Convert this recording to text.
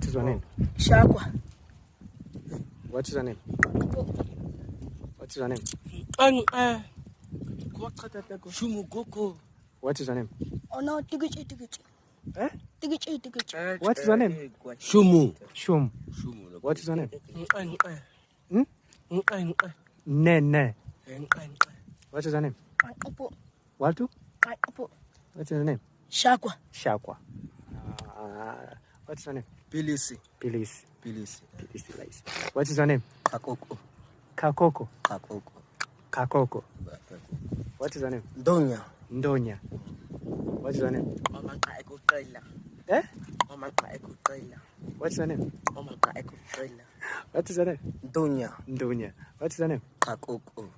is your name? Shakwa. What is your name? What is your name? Shumugoko. What is your name? Oh no, tigichi. Eh? Tigichi. What is your name? Shumu. Shum. Shumu. What is your name? Hmm? Ne. What is your name? Apo. What to? Apo. What's your name? Shakwa. What's your name? Pilisi. Pilisi. What is your name? Kakoko. Kakoko. What is your name? Ndonya. What is your name? Eh? What's your name? What is your name? Ndonya. Ndonya. What is your name? Kakoko.